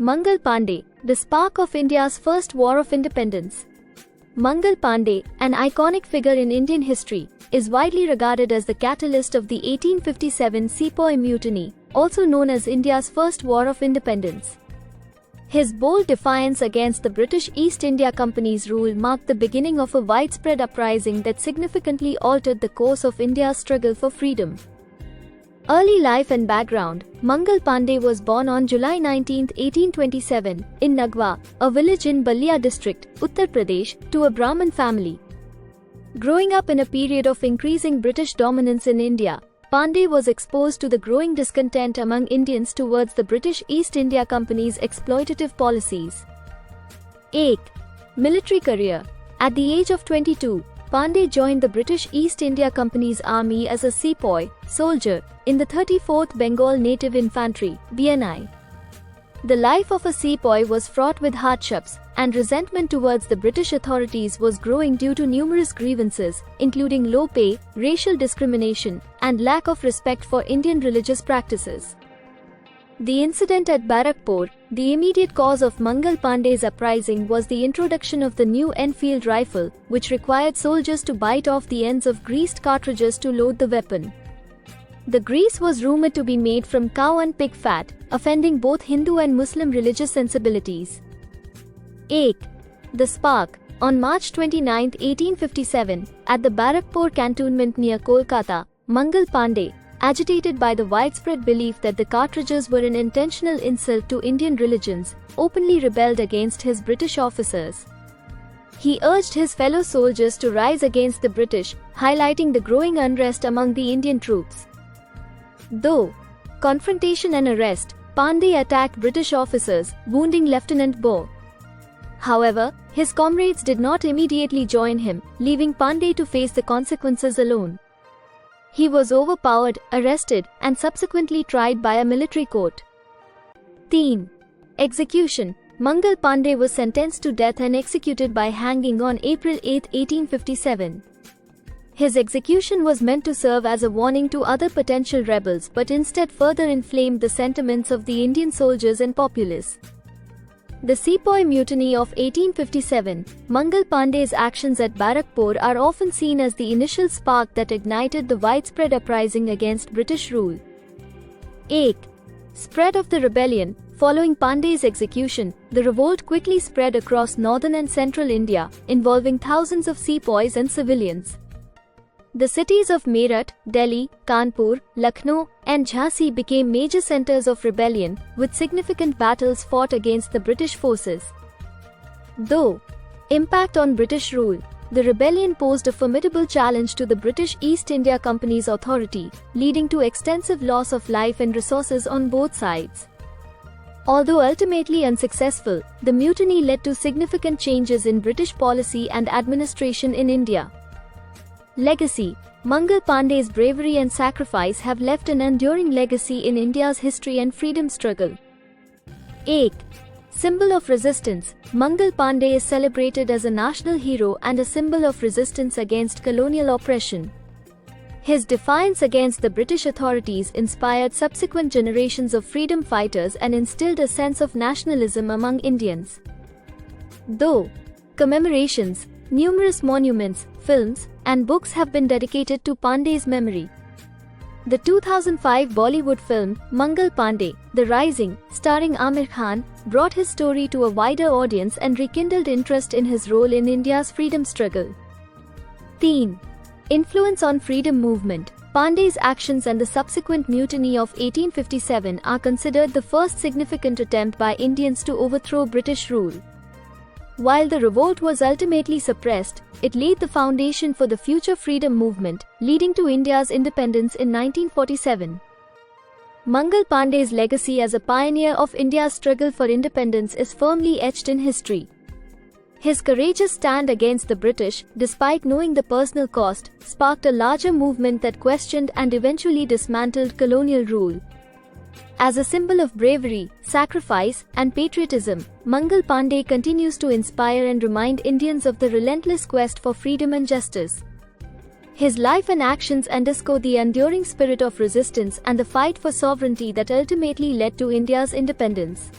Mangal Pandey, the spark of India's first war of independence. Mangal Pandey, an iconic figure in Indian history, is widely regarded as the catalyst of the 1857 Sepoy Mutiny, also known as India's first war of independence. His bold defiance against the British East India Company's rule marked the beginning of a widespread uprising that significantly altered the course of India's struggle for freedom. Early life and background. Mangal Pandey was born on July 19, 1827, in Nagwa, a village in Balia district, Uttar Pradesh, to a Brahmin family. Growing up in a period of increasing British dominance in India, Pandey was exposed to the growing discontent among Indians towards the British East India Company's exploitative policies. 8. Military career. At the age of 22, Pandey joined the British East India Company's army as a sepoy, soldier, in the 34th Bengal Native Infantry, BNI. The life of a sepoy was fraught with hardships, and resentment towards the British authorities was growing due to numerous grievances, including low pay, racial discrimination, and lack of respect for Indian religious practices. The incident at Barakpur, the immediate cause of Mangal Pandey's uprising, was the introduction of the new Enfield rifle, which required soldiers to bite off the ends of greased cartridges to load the weapon. The grease was rumored to be made from cow and pig fat, offending both Hindu and Muslim religious sensibilities. 8. The Spark. On March 29, 1857, at the Barakpur cantonment near Kolkata, Mangal Pandey, agitated by the widespread belief that the cartridges were an intentional insult to Indian religions, openly rebelled against his British officers. He urged his fellow soldiers to rise against the British, highlighting the growing unrest among the Indian troops. Though confrontation and arrest, Pandey attacked British officers, wounding Lieutenant Bow. However, his comrades did not immediately join him, leaving Pandey to face the consequences alone. He was overpowered, arrested, and subsequently tried by a military court. 10. Execution. Mangal Pandey was sentenced to death and executed by hanging on April 8, 1857. His execution was meant to serve as a warning to other potential rebels, but instead further inflamed the sentiments of the Indian soldiers and populace. The Sepoy Mutiny of 1857, Mangal Pandey's actions at Barakpur are often seen as the initial spark that ignited the widespread uprising against British rule. 8. Spread of the rebellion. Following Pandey's execution, the revolt quickly spread across northern and central India, involving thousands of sepoys and civilians. The cities of Meerut, Delhi, Kanpur, Lucknow, and Jhansi became major centers of rebellion, with significant battles fought against the British forces. Though impact on British rule, the rebellion posed a formidable challenge to the British East India Company's authority, leading to extensive loss of life and resources on both sides. Although ultimately unsuccessful, the mutiny led to significant changes in British policy and administration in India. Legacy. Mangal Pandey's bravery and sacrifice have left an enduring legacy in India's history and freedom struggle. 8. Symbol of resistance. Mangal Pandey is celebrated as a national hero and a symbol of resistance against colonial oppression. His defiance against the British authorities inspired subsequent generations of freedom fighters and instilled a sense of nationalism among Indians. Though commemorations, numerous monuments, films, and books have been dedicated to Pandey's memory. The 2005 Bollywood film, Mangal Pandey, The Rising, starring Aamir Khan, brought his story to a wider audience and rekindled interest in his role in India's freedom struggle. 10. Influence on freedom movement. Pandey's actions and the subsequent mutiny of 1857 are considered the first significant attempt by Indians to overthrow British rule. While the revolt was ultimately suppressed, it laid the foundation for the future freedom movement, leading to India's independence in 1947. Mangal Pandey's legacy as a pioneer of India's struggle for independence is firmly etched in history. His courageous stand against the British, despite knowing the personal cost, sparked a larger movement that questioned and eventually dismantled colonial rule. As a symbol of bravery, sacrifice, and patriotism, Mangal Pandey continues to inspire and remind Indians of the relentless quest for freedom and justice. His life and actions underscore the enduring spirit of resistance and the fight for sovereignty that ultimately led to India's independence.